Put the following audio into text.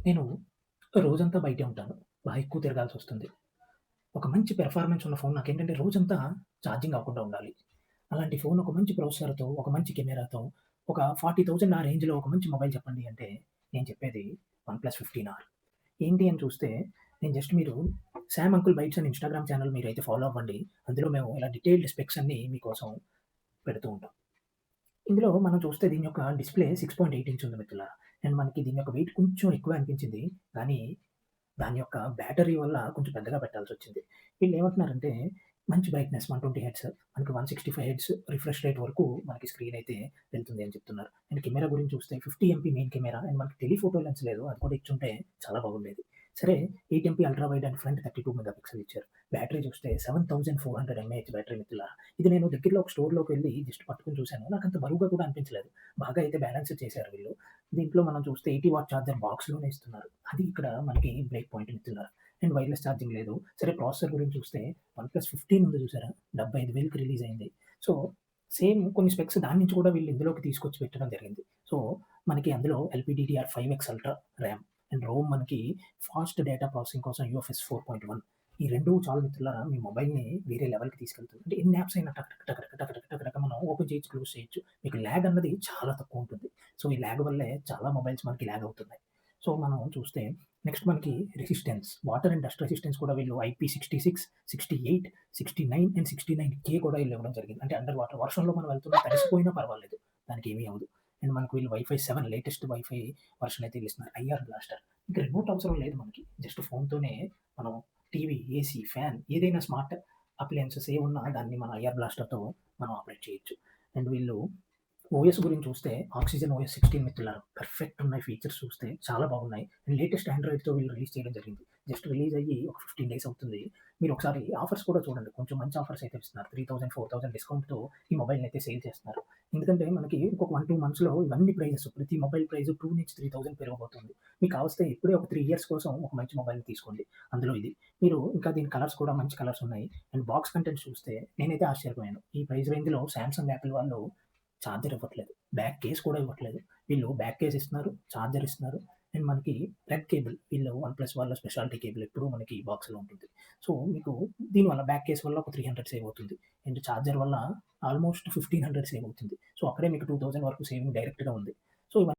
నేను రోజంతా బయటే ఉంటాను. ఎక్కువ తిరగాల్సొస్తుంది. ఒక మంచి పెర్ఫార్మన్స్ ఉన్న ఫోన్ నాకేంటంటే రోజంతా ఛార్జింగ్ అవ్వకుండా ఉండాలి. అలాంటి ఫోన్ ఒక మంచి ప్రాసెసర్‌తో, ఒక మంచి కెమెరాతో, ఒక 40,000 ఆ రేంజ్‌లో ఒక మంచి మొబైల్ చెప్పండి అంటే, నేను చెప్పేది వన్‌ప్లస్ 15R. ఏంటి అని చూస్తే, నేను జస్ట్ మీరు 'సామ్ అంకుల్ బైట్స్' అని ఇన్‌స్టాగ్రామ్ ఛానెల్ మీరైతే ఫాలో అవ్వండి. అందులో మేము ఇలా డీటెయిల్డ్ స్పెక్స్ అన్నీ మీకోసం పెడుతూ ఉంటాం. ఇందులో మనం చూస్తే దీని యొక్క డిస్‌ప్లే 6.8 ఇంచ్ ఉంది మిత్రులారా. అండ్ మనకి దీని యొక్క వెయిట్ కొంచెం ఎక్కువే అనిపించింది. కానీ దాని యొక్క బ్యాటరీ వల్ల కొంచెం పెద్దగా పెట్టాల్సొచ్చింది. వీళ్ళేమంటున్నారంటే మంచి బ్రైట్‌నెస్ 120 హెర్ట్జ్, మనకి 165 హెర్ట్జ్ రిఫ్రెష్ రేట్ వరకు మనకి స్క్రీన్ అయితే వెళ్తుంది అని చెప్తున్నారు. అండ్ కెమెరా గురించి చూస్తే 50 ఎంపీ మెయిన్ కెమెరా అండ్ మనకి టెలిఫోటో లెన్స్ లేదు. అది కూడా ఇచ్చుంటే చాలా బాగుండేది. సరే 8 MP ultra wide and front 32 mega pixel ఇచ్చారు. బ్యాటరీ చూస్తే 7400 ఎంఏహెచ్ బ్యాటరీ మిత్రులారా. ఇది నేను దగ్గరలో ఒక స్టోర్‌లోకి వెళ్లి జస్ట్ పట్టుకొని చూసాను. నాకంత బరువుగా కూడా అనిపించలేదు. బాగా అయితే బ్యాలెన్స్ చేశారు వీళ్ళు. దీంట్లో మనం చూస్తే 80 వాట్ చార్జర్ బాక్స్‌లోనే ఇస్తున్నారు. అది ఇక్కడ మనకి బ్రేక్ పాయింట్ మిత్రులారా. అండ్ వైర్‌లెస్ ఛార్జింగ్ లేదు. సరే ప్రాసెసర్ గురించి చూస్తే వన్‌ప్లస్ 15 ఉంది చూసారా? 75,000కి రిలీజ్ అయింది. సో, సేమ్ కొన్ని స్పెక్స్ దాని నుంచి కూడా వీళ్ళు ఇందులోకి తీసుకొచ్చి పెట్టడం జరిగింది. సో, మనకి అందులో LPDDR5X ultra RAM and Rome మనకి ఫాస్ట్ డేటా ప్రాసెసింగ్ కోసం యూఎఫ్ఎస్ 4.1 ఈ 2 చాలు మిత్రులారా మీ మొబైల్‌ని వేరే లెవెల్‌కి తీసుకెళ్తుంది. అంటే ఎన్ని యాప్స్ అయినా టక్ టక్ టక్ టక్ టక్ టక్ టక్ మనం ఓపెన్ చేయొచ్చు, క్లోజ్ చేయొచ్చు. మీకు ల్యాగ్ అన్నది చాలా తక్కువ ఉంటుంది. సో, ఈ ల్యాగ్ వల్లే చాలా మొబైల్స్ మనకి ల్యాగ్ అవుతున్నాయి. సో, మనం చూస్తే నెక్స్ట్ మనకి resistance, water and dust resistance కూడా వీళ్ళు IP66, 68, 69 అండ్ 69K కూడా వీళ్ళు ఇవ్వడం జరిగింది. అంటే అండర్ వాటర్ వర్షంలో మనం వెళ్తున్నా తడిసిపోయినా పర్వాలేదు. దానికేమీ అవ్వదు. అండ్ మనకు వీళ్ళు వైఫై 7 లేటెస్ట్ వైఫై వర్షన్ అయితే వీళ్ళిస్తున్నారు. IR blaster. ఇంక రిమోట్ అవసరం లేదు మనకి. జస్ట్ ఫోన్‌తోనే మనం టీవీ, ఏసీ, ఫ్యాన్ ఏదైనా స్మార్ట్ అప్లయెన్సెస్ ఏవున్నా దాన్ని మన ఐఆర్ బ్లాస్టర్‌తో మనం ఆపరేట్ చేయొచ్చు. అండ్ వీళ్ళు ఓఎస్ గురించి చూస్తే ఆక్సిజన్ ఓఎస్ 16 మిత్రులారా పర్ఫెక్ట్ ఉన్నాయి ఫీచర్స్ చూస్తే చాలా బాగున్నాయి. అండ్ లేటెస్ట్ ఆండ్రాయిడ్‌తో వీళ్ళు రిలీజ్ చేయడం జరిగింది. జస్ట్ రిలీజ్ అయ్యి ఒక 15 డేస్ అవుతుంది. మీరు ఒకసారి ఆఫర్స్ కూడా చూడండి. కొంచెం మంచి ఆఫర్స్ అయితే ఇస్తున్నారు. 3000, 4000 డిస్కౌంట్‌తో ఈ మొబైల్‌ని అయితే సేల్ చేస్తున్నారు. ఎందుకంటే మనకి ఇంకొక 1, 2 మంత్స్‌లో ఇవన్నీ ప్రైజెస్ ప్రతి మొబైల్ ప్రైస్ 2,000-3,000 పెరగబోతుంది. మీకు కావస్తే ఇప్పుడే ఒక 3 ఇయర్స్ కోసం ఒక మంచి మొబైల్‌ని తీసుకోండి. అందులో ఇది. మీరు ఇంకా దీని కలర్స్ కూడా మంచి కలర్స్ ఉన్నాయి. అండ్ బాక్స్ కంటెంట్స్ చూస్తే నేనైతే ఆశ్చర్యపోయాను. ఈ ప్రైస్ రేంజ్‌లో సామ్సంగ్, యాపిల్ వాళ్ళు చార్జర్ ఇవ్వట్లేదు. బ్యాక్ కేస్ కూడా ఇవ్వట్లేదు. వీళ్ళు బ్యాక్ కేస్ ఇస్తున్నారు, చార్జర్ ఇస్తున్నారు. అండ్ మనకి రెడ్ కేబుల్ వీళ్ళు వన్‌ప్లస్ వాళ్ళ స్పెషాలిటీ కేబుల్ ఎప్పుడూ మనకి బాక్స్‌లో ఉంటుంది. సో, మీకు దీనివల్ల బ్యాక్ కేస్ వల్ల ఒక 300 సేవ్ అవుతుంది. అండ్ చార్జర్ వల్ల ఆల్‌మోస్ట్ 1500 సేవ్ అవుతుంది. సో, అక్కడే మీకు 2000 వరకు సేవింగ్ డైరెక్ట్‌గా ఉంది. సో, ఇవన్నీ